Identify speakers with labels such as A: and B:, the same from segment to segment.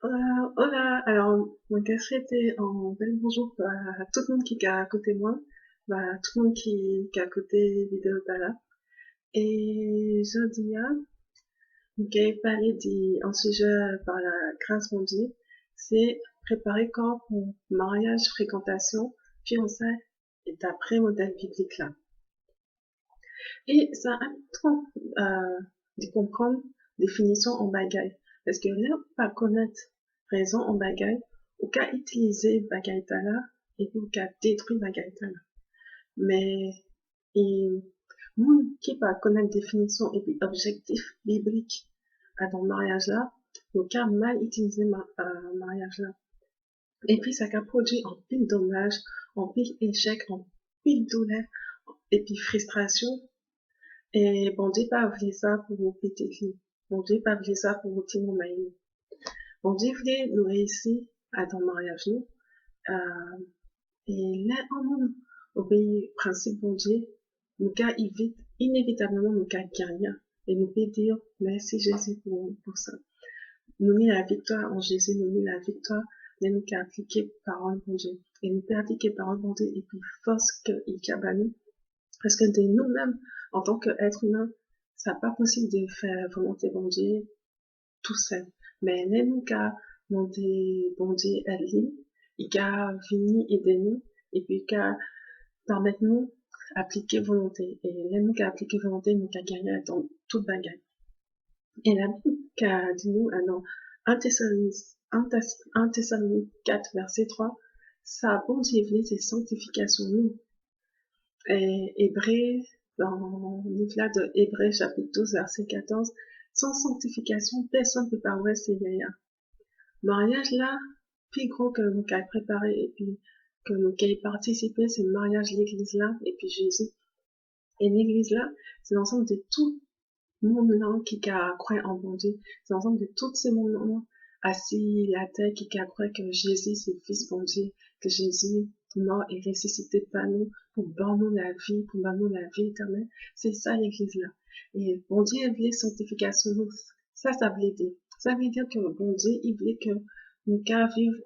A: Hola, alors, moi, c'était en bel bonjour à tout le monde qui est à côté de moi, tout le monde qui est à côté vidéo là. Et je dis, j'ai parlé d'un sujet par la grâce mondiale, c'est préparer corps pour mariage, fréquentation, fiançailles, et d'après modèle biblique là. Et ça important de comprendre définition en bagaille. Parce que là, pas connaître raison en bagaille, ou qu'à utiliser bagaille là, et puis ou qu'à détruire bagaille là. Mais, et, monde qui pas connaître définition et puis objectif biblique à ton mariage là, ou qu'à mal utiliser mariage là. Et puis ça qu'a produit en pile dommage, en pile échec, en pile douleur, et puis frustration. Et bon Dieu pas voulu ça pour vos petites filles. Bon Dieu pas voulu ça pour vos petits mots. Bon Dieu voulait nous réussir à ton mariage, nous. Euh, et là, en nous obéir au principe bon Dieu, nous cas inévitablement nous cas gagner. Et nous peut dire merci Jésus pour ça. Nous mis la victoire en Jésus, nous mis la victoire, mais nous qu'à appliquer parole bon Dieu. Et nous peut appliquer parole bon Dieu et puis force qu'il y a nous. Parce que de nous-mêmes, en tant qu'être humain, c'est pas possible de faire volonté bon Dieu tout seul. Mais nous qu'à demander bon Dieu à lui, il a venir aider nous, et puis qu'à permettre nous appliquer volonté. Et nous qu'à appliquer volonté, nous qu'à gagner dans toute bagarre. Et la Bible qu'a dit nous, dans 1 Thessalonique 4, verset 3, ça bon Dieu voulait c'est sanctification nous. Et Hébreu, dans le livre là de Hébreu chapitre 12 verset 14, sans sanctification, personne ne peut pas voir Seigneur. Mariage là, plus gros que nous qu'à préparer et puis que nous qu'à y participer, c'est le mariage de l'église là et puis Jésus. Et l'église là, c'est l'ensemble de tout le monde là qui a cru en bon Dieu. C'est l'ensemble de tous ces mondes là assis la terre qui a cru que Jésus c'est le fils bon Dieu, que Jésus mort et ressuscité par nous pour donner la vie, pour donner la vie éternelle. C'est ça l'église là. Et bon Dieu voulait sanctification. Ça voulait dire. Ça veut dire que bon Dieu, il voulait que nous qu'à vivre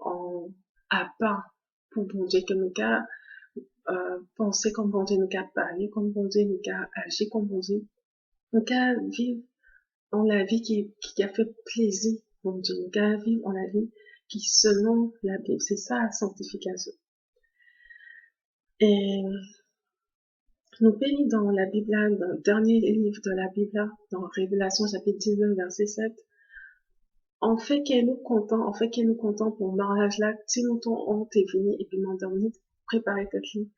A: à part pour bon Dieu, que nous qu'à penser comme bon Dieu, nous qu'à parler comme bon Dieu, nous qu'à agir comme bon Dieu. Nous qu'à vivre en la vie qui a fait plaisir bon Dieu. Nous qu'à vivre en la vie qui selon la Bible. C'est ça la sanctification. Et nous pays dans la Bible, dans le dernier livre de la Bible, dans Révélation chapitre 19, verset 7, en fait qu'elle nous content, en fait qu'elle nous content pour le mariage là, si longtemps on t'est venu et puis m'endormi, préparer tête lit.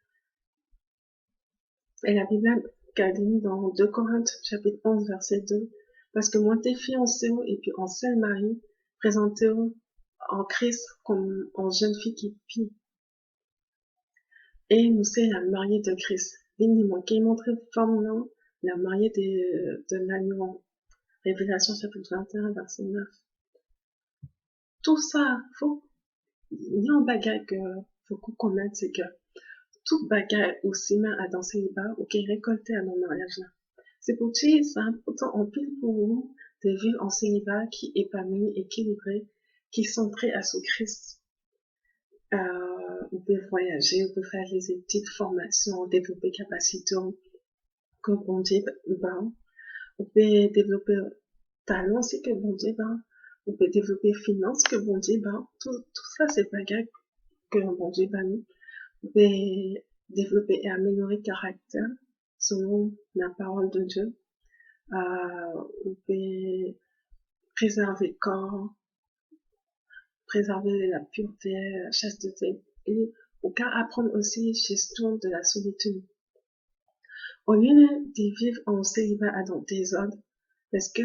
A: Et la Bible qu'a dit dans 2 Corinthes chapitre 11, verset 2, parce que moi t'es fiancé et puis en seul mari, présenté en Christ comme en jeune fille qui pie. Et nous c'est la mariée de Christ. Bénis-moi, qui est montré femme non, la mariée de l'agneau. Révélation chapitre 21, verset 9. Tout ça, il y a un bagage que faut qu'on connaisse, c'est que tout bagage aussi main à dans célibat ou qui est récolté à mon mariage là. C'est pour ça, c'est important en pile pour vous de vivre en célibat qui est épanoui, équilibré, qui est centré à son Christ. On peut voyager, on peut faire des petites formations, développer capacité que bon Dieu ben, on peut développer talent aussi que bon Dieu ben, on peut développer finance que bon Dieu ben, tout ça c'est bagage que bon Dieu ben nous. On peut développer et améliorer le caractère selon la parole de Dieu. On peut préserver le corps, préserver la pureté, la chasteté. Et au cas apprendre aussi gestion de la solitude. Au lieu de vivre en célibat à dans désordre, parce que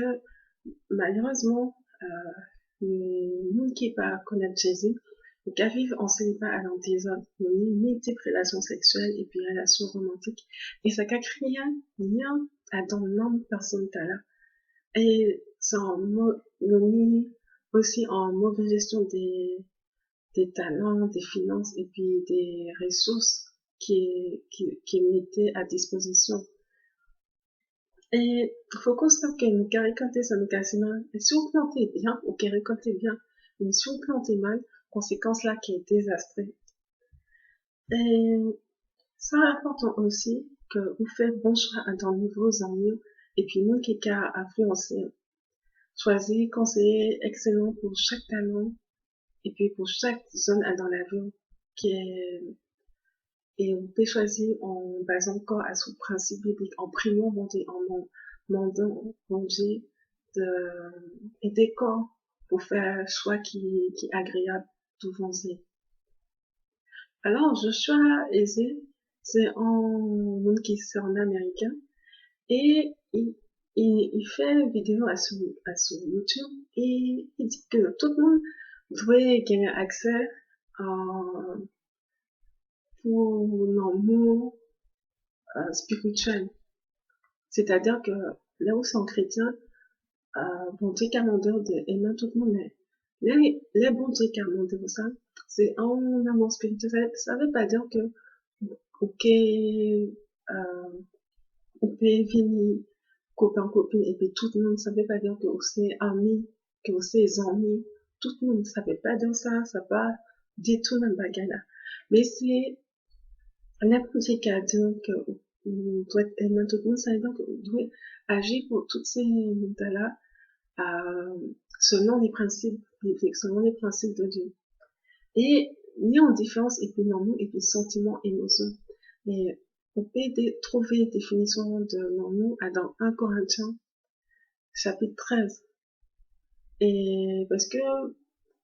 A: malheureusement, le monde qui pas connaître Jésus, donc à vivre en célibat à dans désordre, multiples relations sexuelles et puis relations romantiques, et ça crée rien à dans l'homme personne là. Et c'est aussi en mauvaise gestion des talents, des finances et puis des ressources qui est mettées à disposition. Et il faut constate que nous récolter ça nous quasiment, et si vous plantez bien, ou que récoltez bien, Mais si vous plantez mal, conséquence là qui est désastreux. Et ça important aussi que vous faites bon choix dans vos amis et puis nous qui a influencé. Choisir conseiller excellent pour chaque talent et puis pour chaque zone dans la vie qui est et on peut choisir en basant encore à son principe biblique, en priant bon Dieu, en demandant bon Dieu de aider corps pour faire un choix qui est agréable devant Dieu. Alors, Joshua Aizé, c'est un monde qui est en américain et il fait une vidéo à son YouTube et il dit que tout le monde doit gagner accès à, pour l'amour spirituel. C'est-à-dire que là où sont chrétiens, bon Dieu commandeur d'aimer tout le monde, mais les bons Dieu commandeur ça, c'est un amour spirituel. Ça veut pas dire que, ok, on peut venir copain, copine, et puis tout le monde, ça veut pas dire que c'est amis, que c'est amis, tout le monde, ça veut pas dire ça pas du tout dans le bagage là. Mais c'est n'importe qui a dit que on doit aimer tout le monde, ça veut dire qu'on doit agir pour toutes ces mondes-là, selon les principes bibliques, selon les principes de Dieu. Et il y a une différence et puis non et puis sentiments, émotions. Et on peut trouver définition de non dans 1 Corinthiens chapitre 13. Et parce que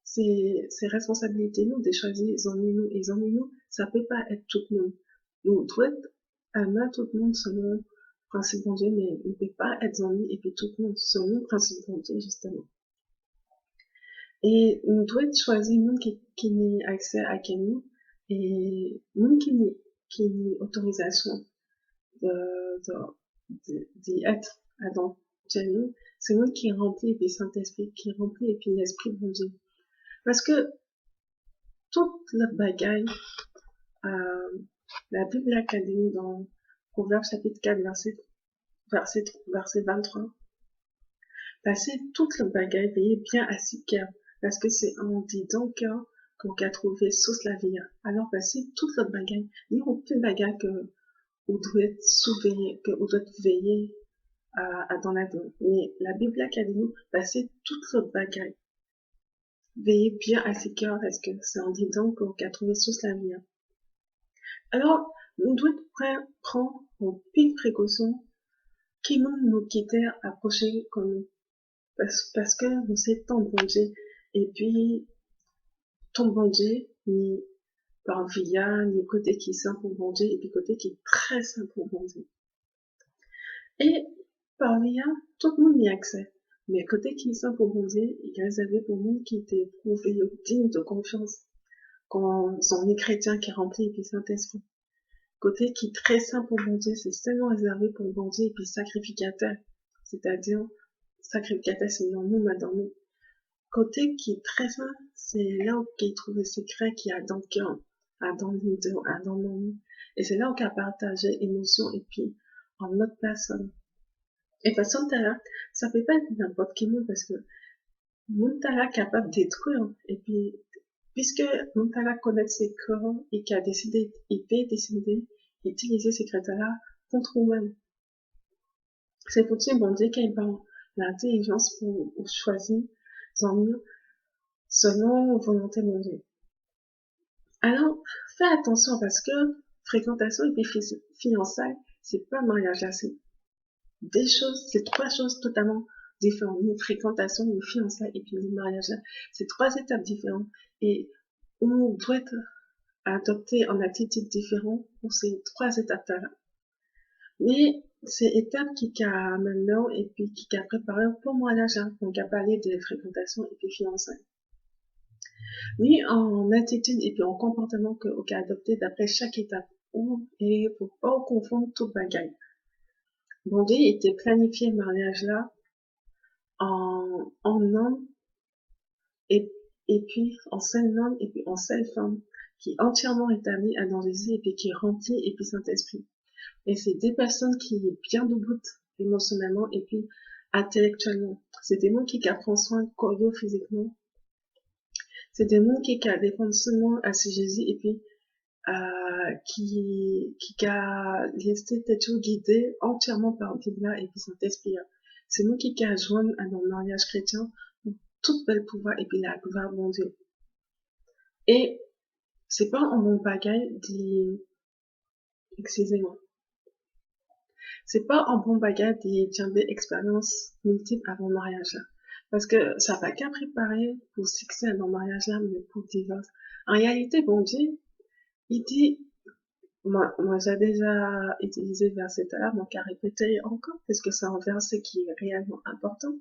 A: c'est responsabilité nous de choisir les amis nous et les amis nous, ça peut pas être tout le monde. Nous devons aimer tout le monde selon le principe de Dieu, mais on peut pas être amis et puis tout le monde selon le principe de Dieu, justement. Et on doit choisir monde qui n'a accès à nous et monde qui n'a autorisation d'y être dans nous. C'est monde qui est rempli du Saint-Esprit, qui est rempli et puis l'Esprit de Dieu. Parce que toute la bagaille, la Bible académique dans Proverbes chapitre 4, verset 23, passer toute la bagaille, veillez bien à s'y cœur, parce que c'est en disant cœur qu'on a trouvé source la vie. Alors passer toute la bagaille, il n'y a aucune bagaille que on doit surveiller, que on doit veiller dans la vie. Mais la Bible académique, passer toute la bagaille, veillez bien à ses cœurs, parce que c'est en disant qu'on a trouvé source la vie. Alors, on doit prendre en pile précaution qui nous quitter approcher comme nous. Parce que nous c'est ton bon Dieu. Et puis, ton bon Dieu, ni par via, ni côté qui est saint pour bon Dieu, et puis côté qui est très saint pour bon Dieu. Et par via, tout le monde y a accès. Mais côté qui est saint pour bon Dieu, il est réservé pour nous qui était prouvé digne de confiance. Quand on est chrétien qui est rempli et puis Saint-Esprit. Côté qui est très saint pour bon Dieu, c'est seulement réservé pour bon Dieu et puis sacrificateur. C'est-à-dire, sacrificateur, c'est non nous, mais dans nous. Côté qui est très saint, c'est là où il trouve le secret qui a dans le cœur, dans le dans le monde. Et c'est là où il a partagé émotion et puis en autre personne. Et façon là, ça peut pas être n'importe qui monde parce que Montala est capable de détruire. Et puis, puisque Montala connaît ses corps et qu'il a décidé, il peut décider d'utiliser ces créateurs-là contre nous-mêmes. C'est pour ça, bon Dieu, qu'il a l'intelligence pour choisir son mieux selon volonté de Dieu. Alors, fais attention parce que fréquentation et puis fiançailles, c'est pas mariage là, c'est des choses, c'est trois choses totalement différentes. Une fréquentation, une fiançailles et puis le mariage là, c'est trois étapes différentes et on doit être adopté en attitude différente pour ces trois étapes-là. Mais c'est étapes qui a maintenant et puis qui a préparé pour mariage, donc à parler de fréquentation et puis fiançailles. Ni en attitude et puis en comportement qu'on a adopté d'après chaque étape. Et pour pas confondre toute bagaille. Bon Dieu était planifié le mariage là en homme et puis en seul homme et puis en seule femme qui est entièrement établie dans Jésus et puis qui est remplie et puis Saint-Esprit. Et c'est des personnes qui est bien debout émotionnellement et puis intellectuellement. C'est des gens qui prennent soin corps physiquement C'est des mondes qui dépendent seulement à ce Jésus et puis qui a laissé toujours guidé entièrement par Bible et puis Saint-Esprit. C'est nous qui a joindre à nos mariages chrétiens où tout bel pouvoir et puis la gloire de Dieu. Et c'est pas en mon bagage dit, excusez-moi, c'est pas en bon bagage d'y des expériences multiples avant le mariage là. Parce que ça va qu'à préparer pour succès dans le mariage là, mais pour le divorce. En réalité, bon Dieu, il dit, moi j'ai déjà utilisé le verset là, moi qu'à répéter encore, parce que c'est un verset qui est réellement important.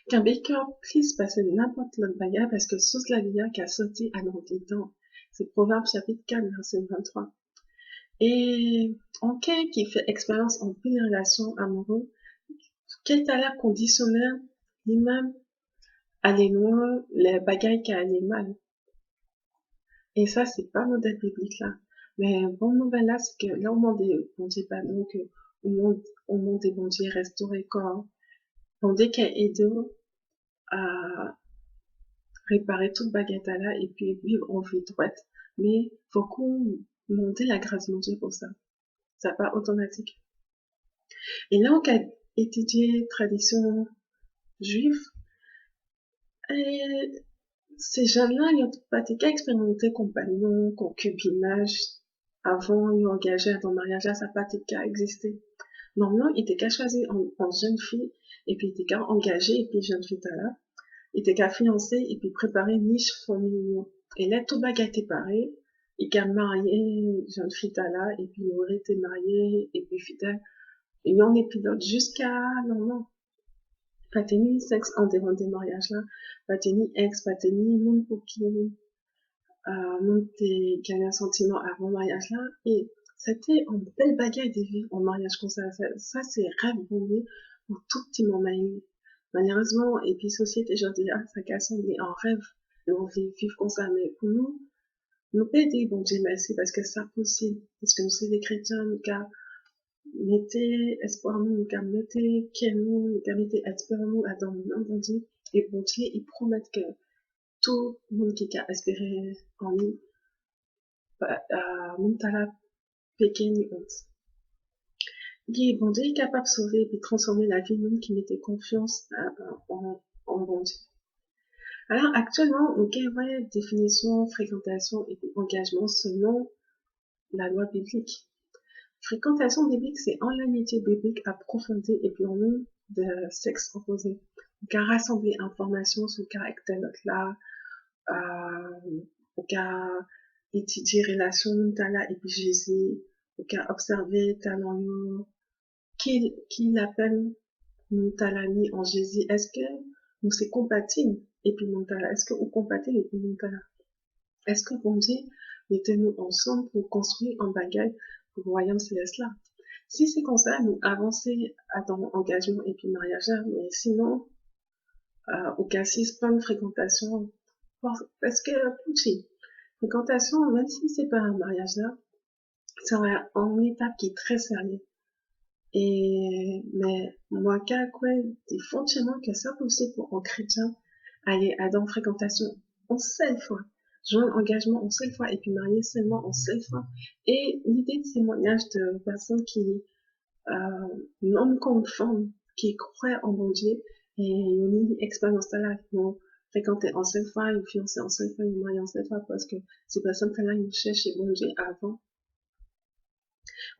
A: Qu'un baker puisse passer n'importe quel bagage parce que sous la vie qui a sorti à nos dedans. C'est Proverbe chapitre 4, verset 23. Et en quelqu'un qui fait expérience en pleine relation amoureuse, quel talent conditionnel, lui-même, aller loin, les bagailles qui allaient mal. Et ça, c'est pas modèle biblique là. Mais bonne nouvelle là, c'est que là, au monde des bon Dieu, pas donc, au monde des bon Dieu restauré corps. Bon Dieu qui a aidé à réparer toute baguette là et puis vivre en vie droite. Mais faut qu'on monte la grâce de Dieu pour ça. Ça pas automatique. Et là, on a étudié tradition juive, et ces jeunes-là, ils ont pas qu'à expérimenter compagnon, concubinage, avant, ils ont engagé dans le mariage, là, ça n'a pas qu'à exister. Normalement, ils étaient qu'à choisir en jeune fille, et puis ils étaient qu'à engager, et puis jeune fille là, ils étaient qu'à fiancer, et puis préparer une niche familiale. Et là, tout bagarre était pareil, ils qu'à marier jeune fille là, et puis ils auraient été mariés, et puis fidèles. Et il y en a pilote jusqu'à, normalement, pateni sexe en devant des mariages là, pateni ex, pateni monde pour qui, monde qui a un sentiment avant mariage là, et c'était une belle bagarre de vivre en mariage comme ça c'est rêve bombé pour tout petit moment. Malheureusement, et puis société aujourd'hui, ça casse en rêve, et on veut vivre comme ça, mais pour nous pas aider, bon Dieu merci, parce que c'est possible, parce que nous sommes des chrétiens, nous, mettez espoir nous, car mettez quel nous, car mettez espoir nous à dans le nom de Dieu, et bon Dieu, ils promettent que tout le monde qui a espéré en lui, Muntala Pekin honte. Et bon Dieu est capable de sauver et de transformer la vie de monde qui mettait confiance en bon Dieu. Alors actuellement, on a une définition, fréquentation et engagement selon la loi biblique. Fréquentation biblique, c'est en l'amitié biblique approfondie et puis en nom de sexe opposé. On a rassemblé informations sur le caractère de là, on a étudié relation tala et puis Jésus, on a observé talent qui l'appelle nous talani en Jésus. Est-ce que nous c'est compatible et puis mon tala? Est-ce que vous compatible et puis mon tala? Est-ce que bon Dieu mettez-nous ensemble pour construire un bagage pour le royaume céleste là? Si c'est comme ça, nous avancer à ton engagement et puis mariage, mais sinon, au cas si c'est pas une fréquentation, parce que, putain, fréquentation, même si c'est pas un mariage là, c'est une étape qui est très sérieuse. Et, mais, moi, quoi, des fonctionnements que ça possible pour un chrétien aller à dans fréquentation en seule fois, joindre engagement en seule fois et puis marier seulement en seule fois. Et l'idée de témoignage de personnes qui, non comme femme, qui croient en bon Dieu et une expérience là, qui vont fréquenter en seule fois, une fiancée en seule fois, une mariée en seule fois, parce que ces personnes là, ils cherchent bon Dieu avant.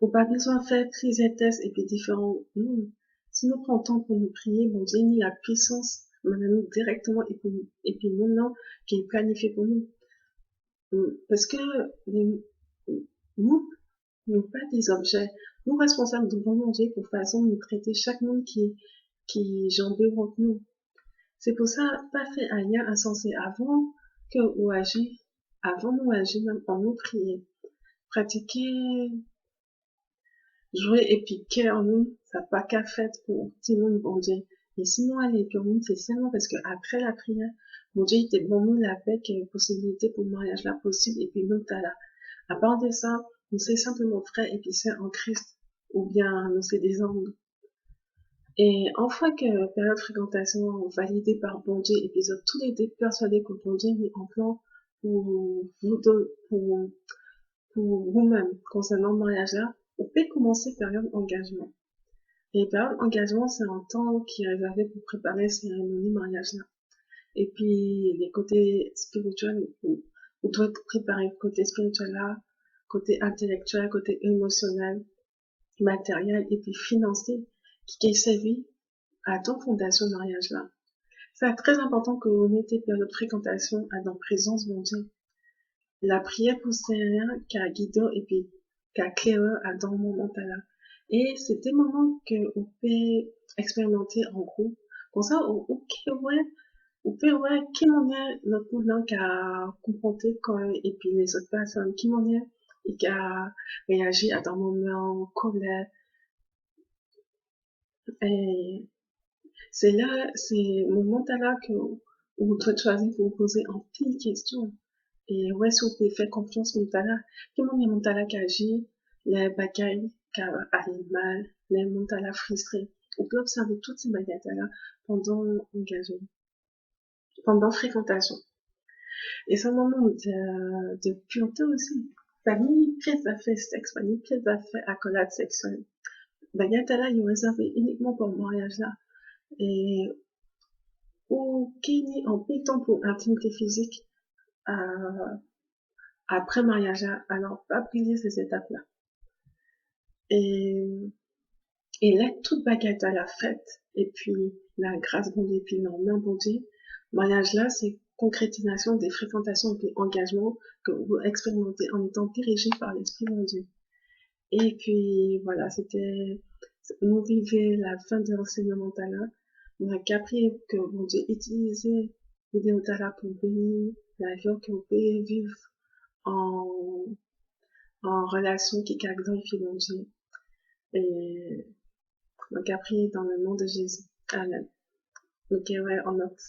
A: Ou pas besoin de faire prise et tests et puis différents, non. Si nous prenons le temps pour nous prier, bon Dieu, ni la puissance, nous directement et puis maintenant, qui est planifié pour nous. Parce que nous, nous pas des objets. Nous responsables devant mon Dieu pour façon de nous traiter chaque monde qui jambé contre nous. C'est pour ça, pas fait un lien insensé avant que ou agir, avant nous agir même en nous prier. Pratiquer, jouer et puis cœur nous, ça pas qu'à fait pour tout le monde, bon Dieu. Et sinon, aller pour nous, c'est seulement parce que après la prière, mon Dieu était bon nous la paix, qu'il y a une possibilité pour le mariage là possible, et puis nous, t'as là. À part de ça, nous c'est simplement frères et puis sœurs en Christ, ou bien nous c'est des hommes. Et une fois que période fréquentation validée par bon Dieu, épisode tous les deux persuadés que bon Dieu mis en plan pour vous deux, pour vous-même concernant le mariage là, on peut commencer période engagement. Et période engagement, c'est un temps qui est réservé pour préparer la cérémonie mariage là. Et puis les côtés spirituels, vous devez préparer le côté spirituel là, côté intellectuel, côté émotionnel, matériel et puis financier qui est servi à ton fondation de mariage là. C'est très important que vous mettez période de fréquentation à dans présence de Dieu. La prière pour Seigneur qui a guidé et puis qui a clairé à dans le moment là. Et c'est des moments que on peut expérimenter en groupe. Comme ça, on peut ouais, qui m'en est notre mouvement qui a confronté quand, et puis les autres personnes qui m'en est et qui a réagi à un moment colère. Et c'est là, c'est mon mental là que vous devez choisir pour vous poser en pile question. Et ouais, si vous pouvez faire confiance au mental là, comment les mental là qui agit, les bagailles qui arrivent mal, les mental là frustrés. On peut observer toutes ces bagailles là pendant engagement, pendant fréquentation. Et c'est un moment de pureté aussi. Pas ni pièce à faire sexe, pas ni pièce à faire accolade sexuelle. Bagailles là, ils ont réservé uniquement pour le mariage là. Et aucun en temps pour intimité physique euh, après mariage. Alors, pas briller ces étapes-là. Et, et là, toute baguette à la fête, et puis la grâce bondée, et puis non, main bondée, mariage là, c'est concrétisation des fréquentations et puis engagements que vous expérimentez en étant dirigé par l'Esprit de Dieu. Et puis, voilà, nous vivons la fin de l'enseignement là. On a appris que mon Dieu utilisait l'idée pour bénir la vie que vous pouvez vivre en, en relation qui glorifie mon Dieu. Et donc après, dans le nom de Jésus. Amen. Ok, ouais, on note.